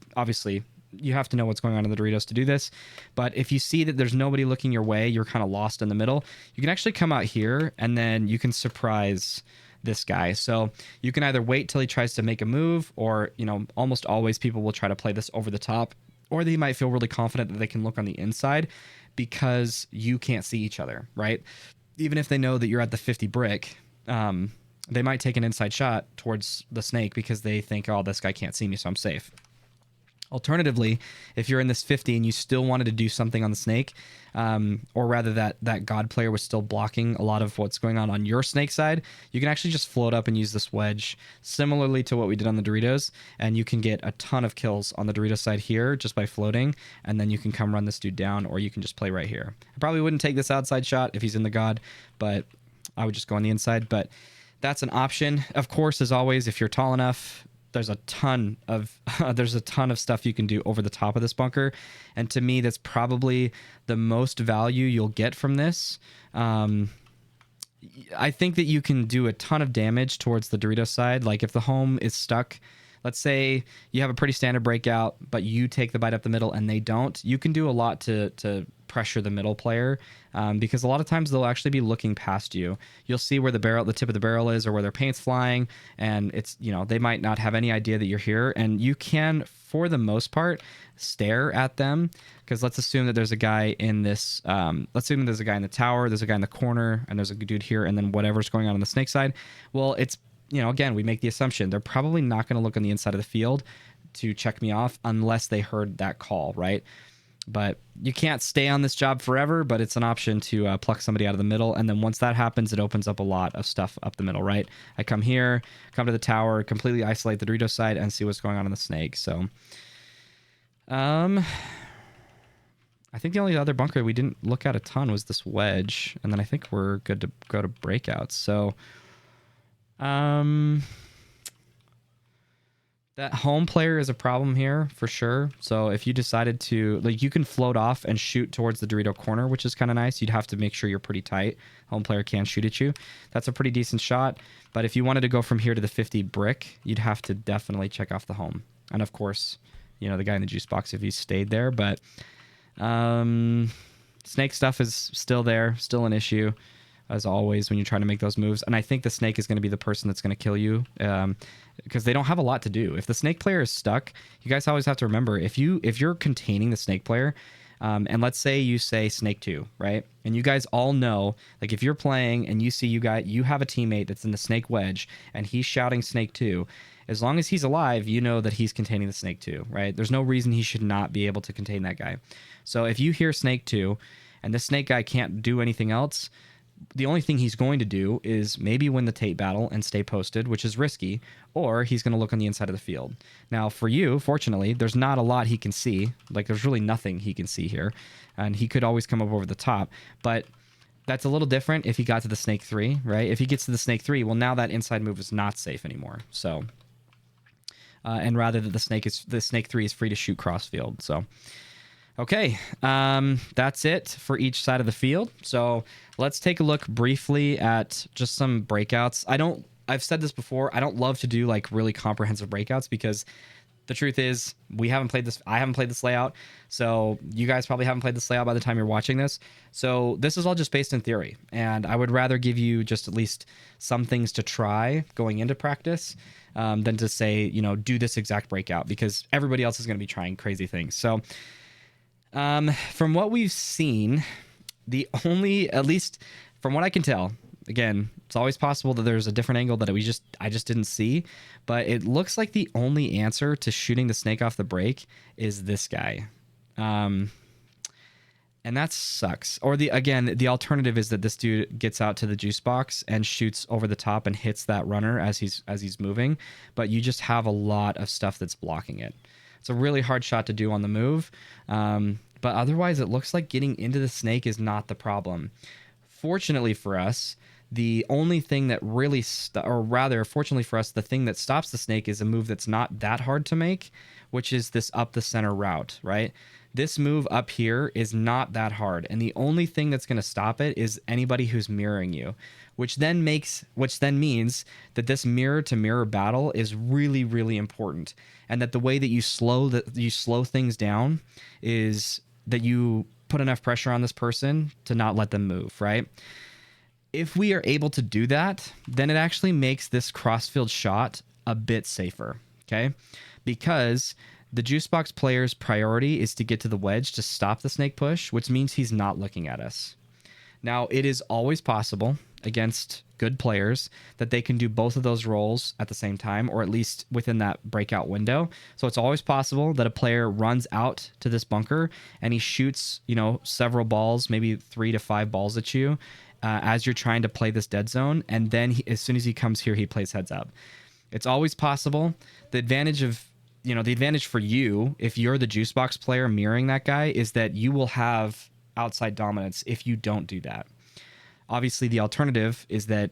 know what's going on in the Doritos to do this, but if you see that there's nobody looking your way, you're kind of lost in the middle, you can actually come out here and then you can surprise this guy. So you can either wait till he tries to make a move, or almost always people will try to play this over the top, or they might feel really confident that they can look on the inside because you can't see each other, right? Even if they know that you're at the 50 brick, they might take an inside shot towards the snake because they think, oh, this guy can't see me, so I'm safe. Alternatively, if you're in this 50 and you still wanted to do something on the snake, or rather that god player was still blocking a lot of what's going on your snake side, you can actually just float up and use this wedge similarly to what we did on the Doritos, and you can get a ton of kills on the Dorito side here just by floating, and then you can come run this dude down, or you can just play right here. I probably wouldn't take this outside shot if he's in the god, but I would just go on the inside. But that's an option. Of course, as always, if you're tall enough, there's a ton of stuff you can do over the top of this bunker, and to me that's probably the most value you'll get from this. I think that you can do a ton of damage towards the Dorito side. Like if the home is stuck, let's say you have a pretty standard breakout, but you take the bite up the middle and they don't, you can do a lot to pressure the middle player, because a lot of times they'll actually be looking past you. You'll see where the tip of the barrel is, or where their paint's flying, and it's, they might not have any idea that you're here, and you can, for the most part, stare at them. Because let's assume that there's a guy in this, let's assume there's a guy in the tower, there's a guy in the corner, and there's a dude here, and then whatever's going on the snake side. Well, it's, again, we make the assumption they're probably not going to look on the inside of the field to check me off unless they heard that call, right? But you can't stay on this job forever, but it's an option to pluck somebody out of the middle. And then once that happens, it opens up a lot of stuff up the middle, right? I come here, come to the tower, completely isolate the Dorito side, and see what's going on in the snake. So, I think the only other bunker we didn't look at a ton was this wedge. And then I think we're good to go to breakouts. So, that home player is a problem here for sure. So if you decided to, you can float off and shoot towards the Dorito corner, which is kind of nice. You'd have to make sure you're pretty tight. Home player can shoot at you. That's a pretty decent shot. But if you wanted to go from here to the 50 brick, you'd have to definitely check off the home. And of course, the guy in the juice box if he stayed there. But snake stuff is still there, still an issue, as always, when you're trying to make those moves. And I think the snake is going to be the person that's going to kill you, because they don't have a lot to do. If the snake player is stuck, you guys always have to remember, if you're containing the snake player, and let's say you say snake 2, right? And you guys all know, if you're playing and you see you have a teammate that's in the snake wedge and he's shouting snake 2, as long as he's alive, you know that he's containing the snake 2, right? There's no reason he should not be able to contain that guy. So if you hear snake 2 and the snake guy can't do anything else, the only thing he's going to do is maybe win the Tate battle and stay posted, which is risky, or he's going to look on the inside of the field. Now, for you, fortunately, there's not a lot he can see. There's really nothing he can see here, and he could always come up over the top, but that's a little different if he got to the snake 3, right? If he gets to the snake 3, well, now that inside move is not safe anymore. So, and rather that the snake 3 is free to shoot cross field. So, okay, that's it for each side of the field. So let's take a look briefly at just some breakouts. I've said this before, I don't love to do really comprehensive breakouts, because the truth is I haven't played this layout. So you guys probably haven't played this layout by the time you're watching this. So this is all just based in theory. And I would rather give you just at least some things to try going into practice, than to say, do this exact breakout, because everybody else is going to be trying crazy things. So, from what we've seen, at least from what I can tell, again, it's always possible that there's a different angle that I just didn't see, but it looks like the only answer to shooting the snake off the break is this guy. And that sucks. Or the alternative is that this dude gets out to the juice box and shoots over the top and hits that runner as he's moving, but you just have a lot of stuff that's blocking it. It's a really hard shot to do on the move. But otherwise, it looks like getting into the snake is not the problem. Fortunately for us, the only thing that really, fortunately for us, the thing that stops the snake is a move that's not that hard to make, which is this up the center route, right? This move up here is not that hard, and the only thing that's going to stop it is anybody who's mirroring you, which then means that this mirror to mirror battle is really, really important, and that the way that you slow things down is that you put enough pressure on this person to not let them move, right? If we are able to do that, then it actually makes this crossfield shot a bit safer, okay? Because the juice box player's priority is to get to the wedge to stop the snake push, which means he's not looking at us. Now, it is always possible, against good players that they can do both of those roles at the same time, or at least within that breakout window. So it's always possible that a player runs out to this bunker and he shoots, several balls, maybe 3 to 5 balls at you as you're trying to play this dead zone. And then as soon as he comes here, he plays heads up. It's always possible. The advantage for you, if you're the juice box player mirroring that guy, is that you will have outside dominance if you don't do that. Obviously, the alternative is that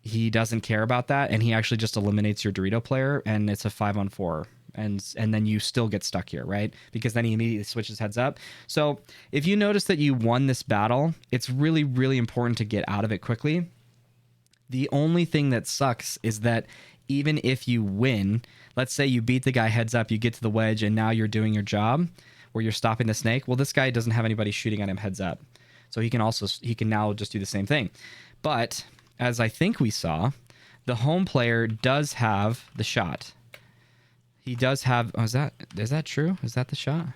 he doesn't care about that and he actually just eliminates your Dorito player and it's a 5-on-4. And then you still get stuck here, right? Because then he immediately switches heads up. So if you notice that you won this battle, it's really, really important to get out of it quickly. The only thing that sucks is that even if you win, let's say you beat the guy heads up, you get to the wedge, and now you're doing your job where you're stopping the snake. Well, this guy doesn't have anybody shooting at him heads up. So he can now just do the same thing. But as I think we saw, the home player does have the shot. He does have, is that true? Is that the shot?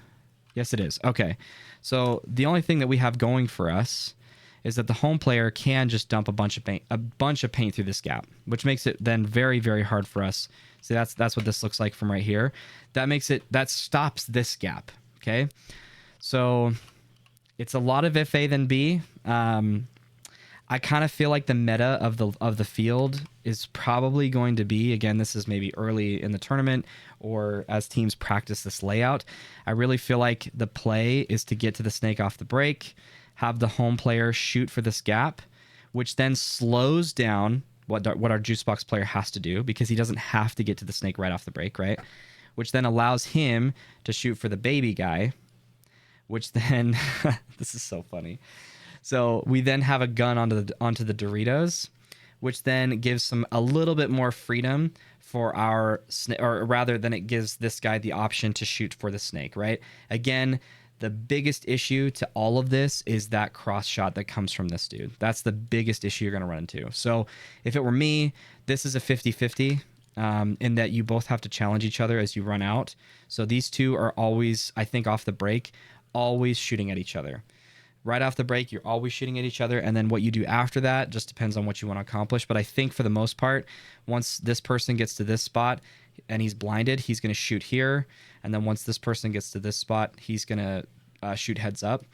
Yes, it is. Okay. So the only thing that we have going for us is that the home player can just dump a bunch of paint through this gap, which makes it then very, very hard for us. So that's what this looks like from right here. That stops this gap. Okay. So it's a lot of if A then B. I kind of feel like the meta of the field is probably going to be, again, this is maybe early in the tournament or as teams practice this layout. I really feel like the play is to get to the snake off the break, have the home player shoot for this gap, which then slows down what our juice box player has to do because he doesn't have to get to the snake right off the break, right? Which then allows him to shoot for the baby guy, which then, this is so funny. So we then have a gun onto the Doritos, which then gives a little bit more freedom for or rather than it gives this guy the option to shoot for the snake, right? Again, the biggest issue to all of this is that cross shot that comes from this dude. That's the biggest issue you're going to run into. So if it were me, this is a 50-50 in that you both have to challenge each other as you run out. So these two are always, I think off the break, always shooting at each other. Right off the break, you're always shooting at each other. And then what you do after that just depends on what you want to accomplish. But I think for the most part, once this person gets to this spot and he's blinded, he's going to shoot here. And then once this person gets to this spot, he's going to shoot heads up.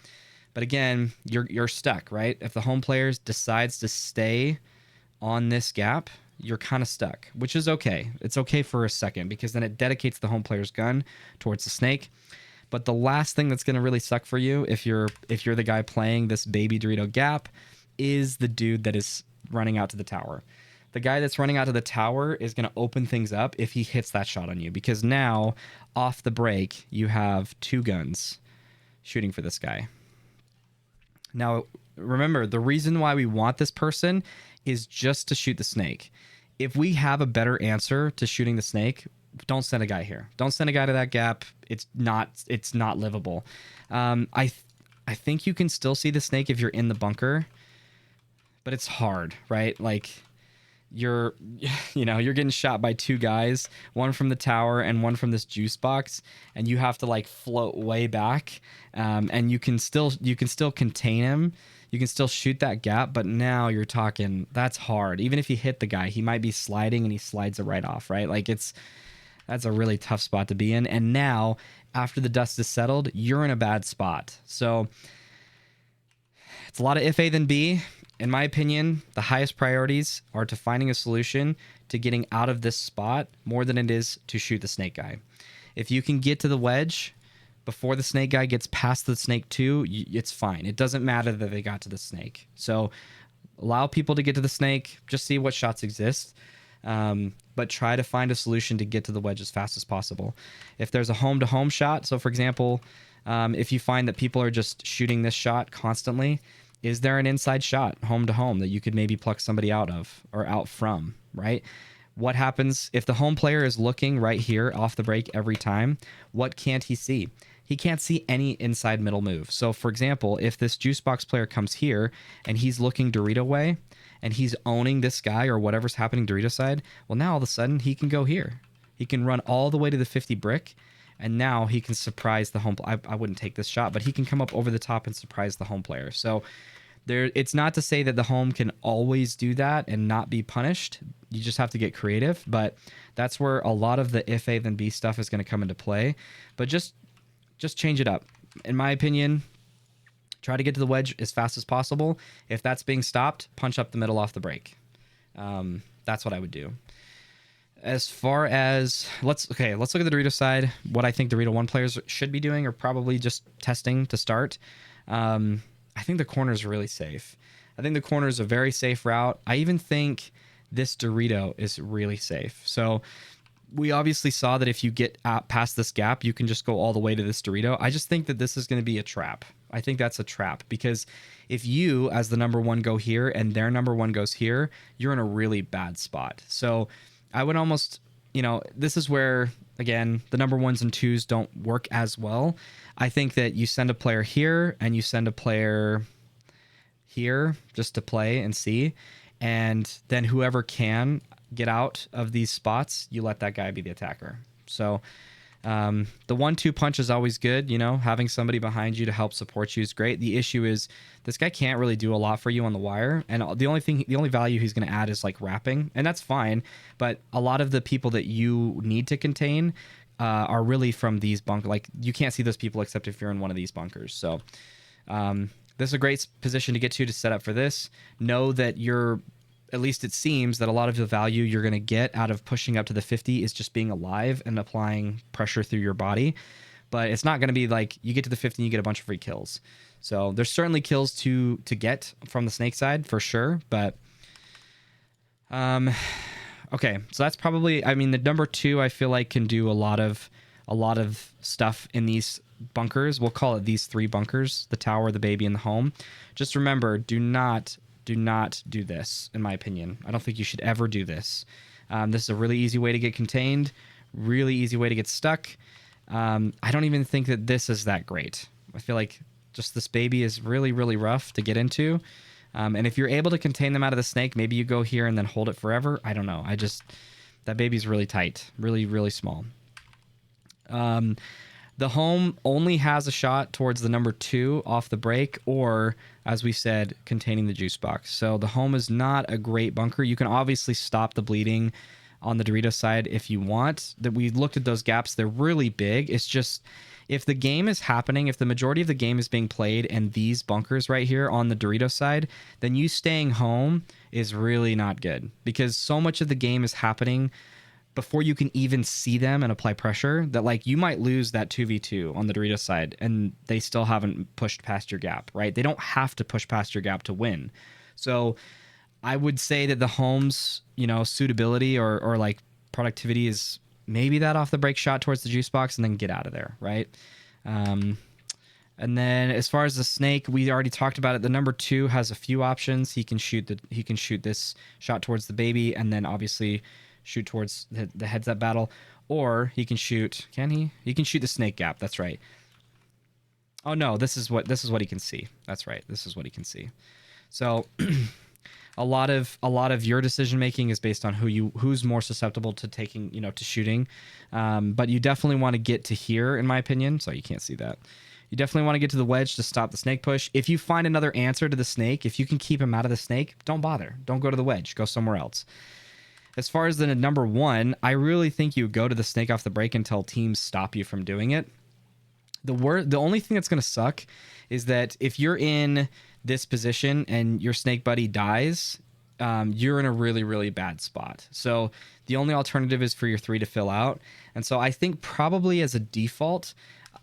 But again, you're stuck, right? If the home player decides to stay on this gap, you're kind of stuck, which is okay. It's okay for a second because then it dedicates the home player's gun towards the snake. But the last thing that's going to really suck for you if you're the guy playing this baby Dorito gap is the dude that is running out to the tower. The guy that's running out to the tower is going to open things up if he hits that shot on you because now off the break you have two guns shooting for this guy. Now remember, the reason why we want this person is just to shoot the snake. If we have a better answer to shooting the snake, don't send a guy here. Don't send a guy to that gap. It's not livable. I think you can still see the snake if you're in the bunker, but it's hard, right? Like you're getting shot by two guys, one from the tower and one from this juice box, and you have to like float way back. And you can still contain him. You can still shoot that gap, but now you're talking, that's hard. Even if you hit the guy, he might be sliding and he slides it right off, right? Like that's a really tough spot to be in. And now, after the dust is settled, you're in a bad spot. So it's a lot of if A then B. In my opinion, the highest priorities are to finding a solution to getting out of this spot more than it is to shoot the snake guy. If you can get to the wedge before the snake guy gets past the snake 2, it's fine. It doesn't matter that they got to the snake. So allow people to get to the snake. Just see what shots exist. But try to find a solution to get to the wedge as fast as possible. If there's a home-to-home shot, so for example, if you find that people are just shooting this shot constantly, is there an inside shot home-to-home that you could maybe pluck somebody out of or out from, right? What happens if the home player is looking right here off the break every time? What can't he see? He can't see any inside middle move. So for example, if this juice box player comes here and he's looking Dorito way, and he's owning this guy or whatever's happening Dorito side, well, now all of a sudden he can go here. He can run all the way to the 50 brick, and now he can surprise the home. I wouldn't take this shot, but he can come up over the top and surprise the home player. So It's not to say that the home can always do that and not be punished. You just have to get creative, but that's where a lot of the if A then B stuff is going to come into play. But just change it up. In my opinion, try to get to the wedge as fast as possible. If that's being stopped, punch up the middle off the break. That's what I would do. As far as let's look at the Dorito side. What I think Dorito 1 players should be doing, or probably just testing to start. I think the corner is really safe. I think the corner is a very safe route. I even think this Dorito is really safe. So we obviously saw that if you get out past this gap, you can just go all the way to this Dorito. I just think that this is going to be a trap. I think that's a trap, because if you, as the number 1, go here and their number 1 goes here, you're in a really bad spot. So I would almost, this is where, again, the number 1s and 2s don't work as well. I think that you send a player here and you send a player here just to play and see. And then whoever can get out of these spots, you let that guy be the attacker. So the 1-2 punch is always good. Having somebody behind you to help support you is great. The issue is this guy can't really do a lot for you on the wire. And the only value he's going to add is like wrapping, and that's fine. But a lot of the people that you need to contain are really from these bunkers. Like, you can't see those people except if you're in one of these bunkers. So this is a great position to get to set up for this. Know that at least it seems that a lot of the value you're going to get out of pushing up to the 50 is just being alive and applying pressure through your body. But it's not going to be like you get to the 50 and you get a bunch of free kills. So there's certainly kills to get from the snake side for sure. But okay, so that's probably, the number 2 I feel like can do a lot of stuff in these bunkers. We'll call it these 3 bunkers: the tower, the baby, and the home. Just remember, do not do this, in my opinion. I don't think you should ever do this. This is a really easy way to get contained, really easy way to get stuck. I don't even think that this is that great. I feel like just this baby is really, really rough to get into. And if you're able to contain them out of the snake, maybe you go here and then hold it forever. I don't know. That baby's really tight, really, really small. The home only has a shot towards the number 2 off the break, or, as we said, containing the juice box. So the home is not a great bunker. You can obviously stop the bleeding on the Dorito side if you want. That we looked at those gaps. They're really big. It's just, if the game is happening, if the majority of the game is being played in these bunkers right here on the Dorito side, then you staying home is really not good, because so much of the game is happening before you can even see them and apply pressure, that like you might lose that 2v2 on the Dorito side and they still haven't pushed past your gap, right? They don't have to push past your gap to win. So I would say that the home's, suitability or like productivity is maybe that off the break shot towards the juice box and then get out of there, right? And then as far as the snake, we already talked about it. The number 2 has a few options. He can shoot this shot towards the baby, and then obviously shoot towards the heads up battle, or he can shoot. Can he? He can shoot the snake gap. That's right. Oh no, this is what he can see. That's right. This is what he can see. So a lot of your decision making is based on who's more susceptible to taking, to shooting. But you definitely want to get to here, in my opinion. So you can't see that. You definitely want to get to the wedge to stop the snake push. If you find another answer to the snake, if you can keep him out of the snake, don't bother. Don't go to the wedge. Go somewhere else. As far as the number 1, I really think you go to the snake off the break until teams stop you from doing it. The only thing that's going to suck is that if you're in this position and your snake buddy dies, you're in a really, really bad spot. So the only alternative is for your 3 to fill out. And so I think probably as a default,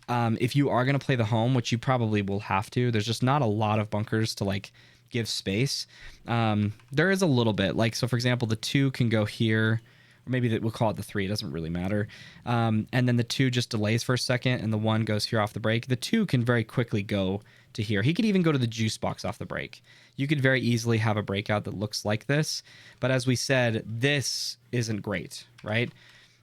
if you are going to play the home, which you probably will have to, there's just not a lot of bunkers to like give space. There is a little bit, like, so for example, the 2 can go here, or maybe we'll call it the 3, it doesn't really matter. And then the 2 just delays for a second and the 1 goes here off the break. The 2 can very quickly go to here. He could even go to the juice box off the break. You could very easily have a breakout that looks like this, but as we said, this isn't great, right?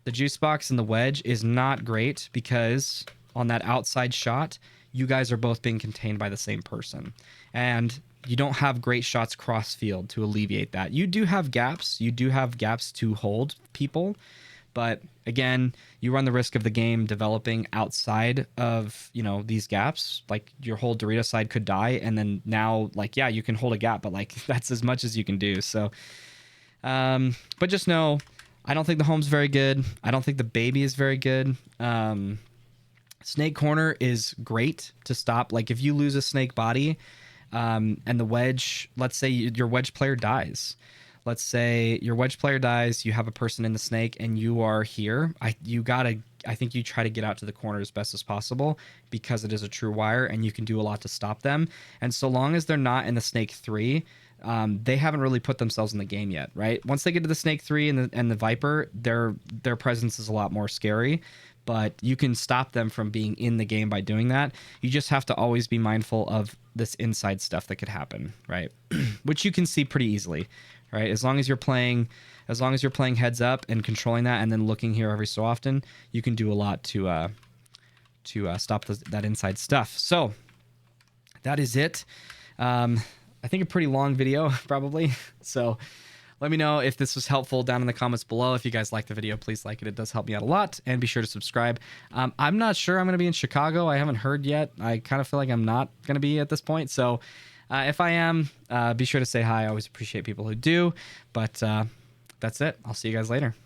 The juice box and the wedge is not great because on that outside shot, you guys are both being contained by the same person. And you don't have great shots cross field to alleviate that. You do have gaps. You do have gaps to hold people, But again, you run the risk of the game developing outside of, these gaps. Like your whole Dorito side could die. And then now, like, yeah, you can hold a gap, but like that's as much as you can do. So, but just know, I don't think the home's very good. I don't think the baby is very good. Snake corner is great to stop. Like if you lose a snake body, and the wedge, let's say your wedge player dies. Let's say your wedge player dies, you have a person in the snake and you are here. I think you try to get out to the corner as best as possible because it is a true wire and you can do a lot to stop them. And so long as they're not in the snake 3, they haven't really put themselves in the game yet, right? Once they get to the snake 3 and the viper, their presence is a lot more scary. But you can stop them from being in the game by doing that. You just have to always be mindful of this inside stuff that could happen, right? Which you can see pretty easily, right? As long as you're playing heads up and controlling that, and then looking here every so often, you can do a lot to stop that inside stuff. So that is it. I think a pretty long video probably. So let me know if this was helpful down in the comments below. If you guys like the video, please like it. It does help me out a lot. And be sure to subscribe. I'm not sure I'm going to be in Chicago. I haven't heard yet. I kind of feel like I'm not going to be at this point. So if I am, be sure to say hi. I always appreciate people who do. But that's it. I'll see you guys later.